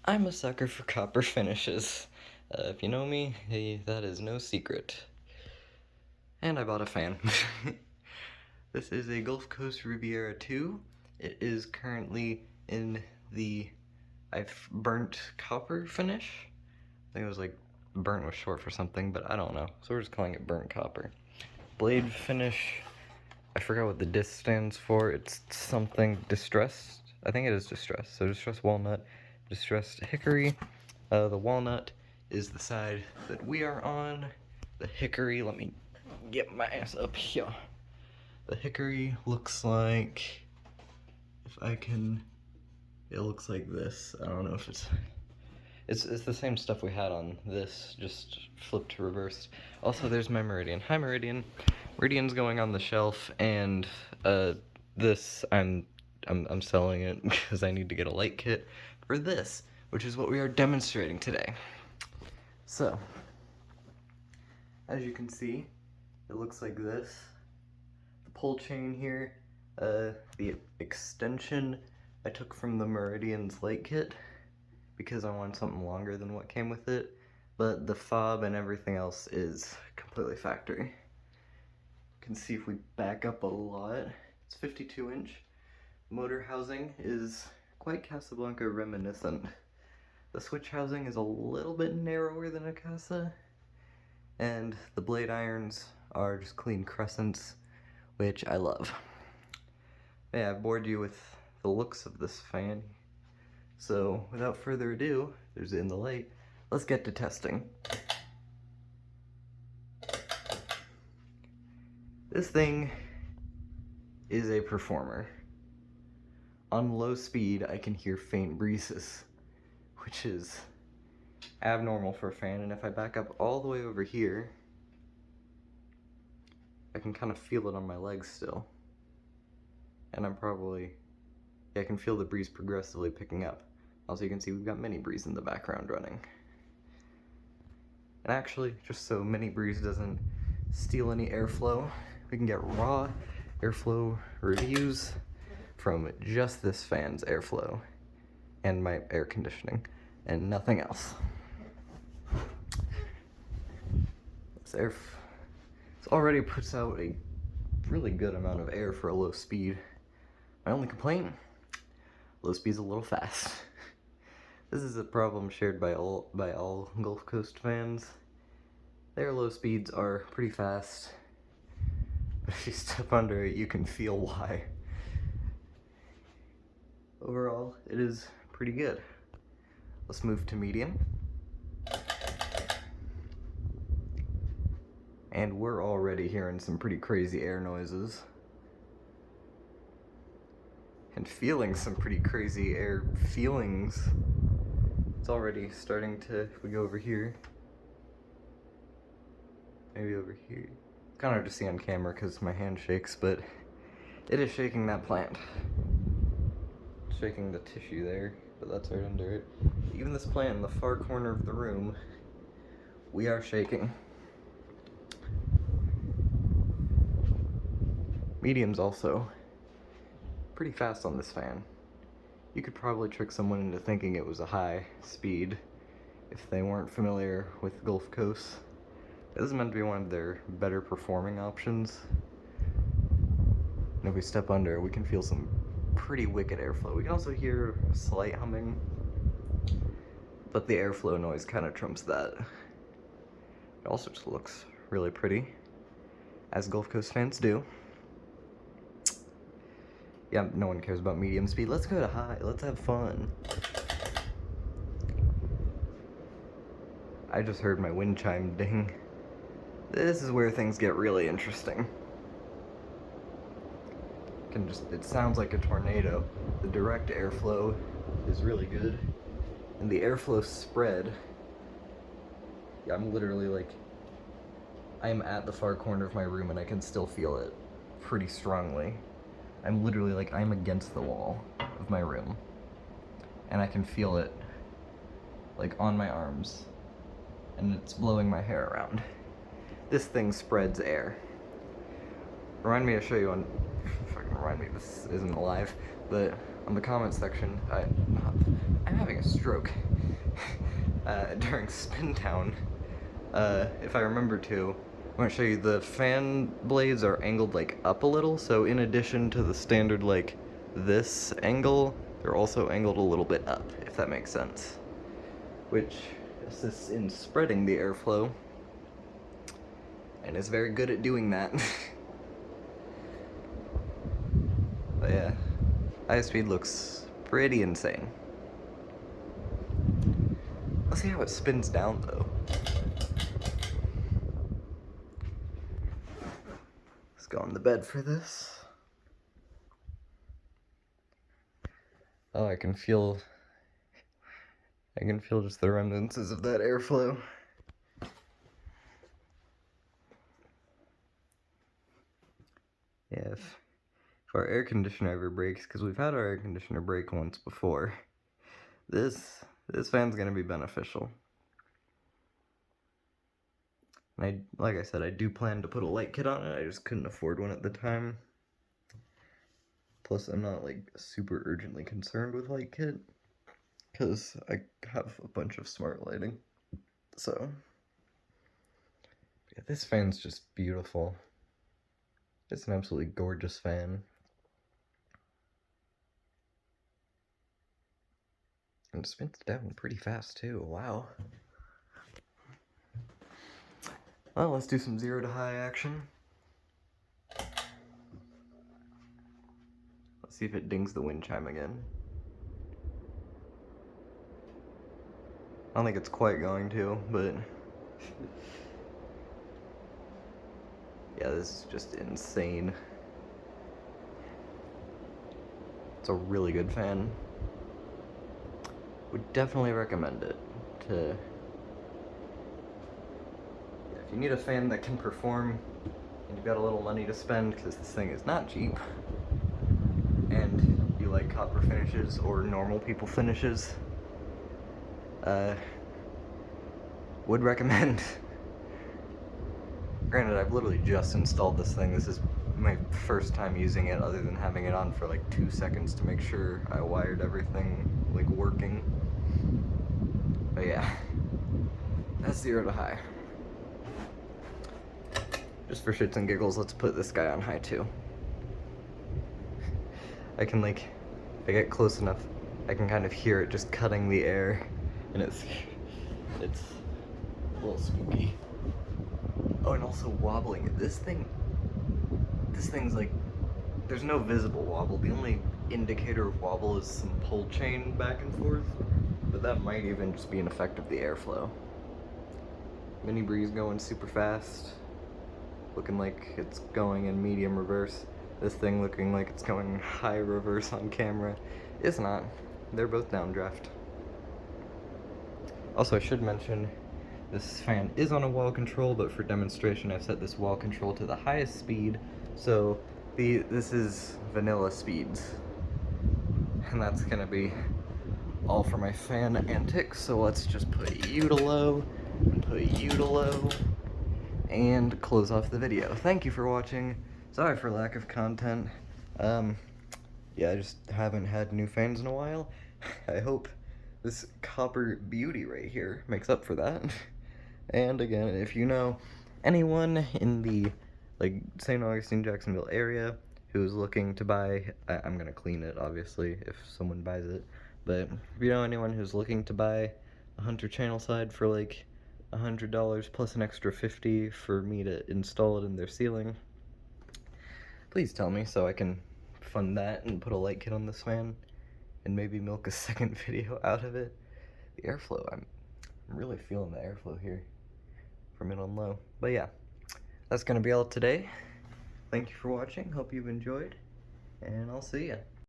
I'm a sucker for copper finishes. If you know me, hey, that is no secret. And I bought a fan. This is a Gulf Coast Riviera 2. It is currently in the I've burnt copper finish. I think it was like burnt was short for something, but I don't know. So we're just calling it burnt copper. Blade finish. I forgot what the disc stands for. It's something distressed. I think it is distressed. So distressed walnut, distressed hickory. The walnut is the side that we are on. The hickory, let me get my ass up here. The hickory looks like, if I can, it looks like this. I don't know if it's the same stuff we had on this, just flipped reversed. Also, there's my Meridian. Hi, Meridian. Meridian's going on the shelf, and this I'm selling it because I need to get a light kit for this, which is what we are demonstrating today. So, as you can see, it looks like this. The pull chain here, the extension I took from the Meridian's light kit because I wanted something longer than what came with it, but the fob and everything else is completely factory. You can see if we back up a lot, it's 52-inch. Motor housing is quite Casablanca reminiscent. The switch housing is a little bit narrower than a Casa, and the blade irons are just clean crescents, which I love. Yeah, I bored you with the looks of this fan, so without further ado, there's it in the light, let's get to testing. This thing is a performer. On low speed, I can hear faint breezes, which is abnormal for a fan, and if I back up all the way over here, I can kind of feel it on my legs still. And I can feel the breeze progressively picking up. Also, you can see we've got mini breeze in the background running. And actually, just so mini breeze doesn't steal any airflow, we can get raw airflow reviews from just this fan's airflow and my air conditioning and nothing else. This already puts out a really good amount of air for a low speed. My only complaint, low speed's a little fast. This is a problem shared by all Gulf Coast fans. Their low speeds are pretty fast, but if you step under it, you can feel why. Overall, it is pretty good. Let's move to medium. And we're already hearing some pretty crazy air noises. And feeling some pretty crazy air feelings. It's already starting to, if we go over here, maybe over here. It's kind of hard to see on camera because my hand shakes, but it is shaking that plant. Shaking the tissue there, but that's right under it. Even this plant in the far corner of the room, we are shaking. Medium's also pretty fast on this fan. You could probably trick someone into thinking it was a high speed if they weren't familiar with Gulf Coast. This is meant to be one of their better performing options. And if we step under, we can feel some pretty wicked airflow. We can also hear slight humming, but the airflow noise kind of trumps that. It also just looks really pretty, as Gulf Coast fans do. Yeah, no one cares about medium speed. Let's go to high. Let's have fun. I just heard my wind chime ding. This is where things get really interesting. It sounds like a tornado. The direct airflow is really good. And the airflow spread, yeah, I'm literally like, I'm at the far corner of my room and I can still feel it pretty strongly. I'm literally like, I'm against the wall of my room. And I can feel it like on my arms. And it's blowing my hair around. This thing spreads air. Remind me to show you on, fucking remind me, this isn't live, but on the comments section, I'm having a stroke. during Spindown, if I remember to, I want to show you the fan blades are angled like up a little, so in addition to the standard like this angle, they're also angled a little bit up, if that makes sense, which assists in spreading the airflow and is very good at doing that. But yeah, high speed looks pretty insane. Let's see how it spins down though. Let's go on the bed for this. Oh, I can feel just the remnants of that airflow. Yeah, if our air conditioner ever breaks, because we've had our air conditioner break once before, this fan's gonna be beneficial. And like I said, I do plan to put a light kit on it, I just couldn't afford one at the time. Plus, I'm not like super urgently concerned with light kit, because I have a bunch of smart lighting. So, yeah, this fan's just beautiful. It's an absolutely gorgeous fan. And it spins down pretty fast too, wow. Well, let's do some 0 to high action. Let's see if it dings the wind chime again. I don't think it's quite going to, but yeah, this is just insane. It's a really good fan. Would definitely recommend it to, if you need a fan that can perform and you've got a little money to spend, because this thing is not cheap, and you like copper finishes or normal people finishes, would recommend. Granted, I've literally just installed this thing. This is my first time using it, other than having it on for like 2 seconds to make sure I wired everything like working. But yeah, that's 0 to high. Just for shits and giggles, let's put this guy on high too. I can like, if I get close enough, I can kind of hear it just cutting the air, and it's a little spooky. Oh, and also wobbling. This thing's like, there's no visible wobble. The only indicator of wobble is some pull chain back and forth, but that might even just be an effect of the airflow. Mini breeze going super fast, looking like it's going in medium reverse. This thing looking like it's going high reverse on camera. It's not. They're both downdraft. Also, I should mention, this fan is on a wall control, but for demonstration I've set this wall control to the highest speed, so this is vanilla speeds. And that's gonna be all for my fan antics, so let's just put you to low, and put you to low, and close off the video. Thank you for watching. Sorry for lack of content. Yeah, I just haven't had new fans in a while. I hope this copper beauty right here makes up for that. And again, if you know anyone in the like St. Augustine, Jacksonville area who's looking to buy, I'm gonna clean it obviously if someone buys it, but if you know anyone who's looking to buy a Hunter channel side for like $100 plus an extra $50 for me to install it in their ceiling, please tell me so I can fund that and put a light kit on this fan and maybe milk a second video out of it. The airflow, I'm really feeling the airflow here from it on low. But yeah, that's gonna be all today. Thank you for watching, hope you've enjoyed, and I'll see ya.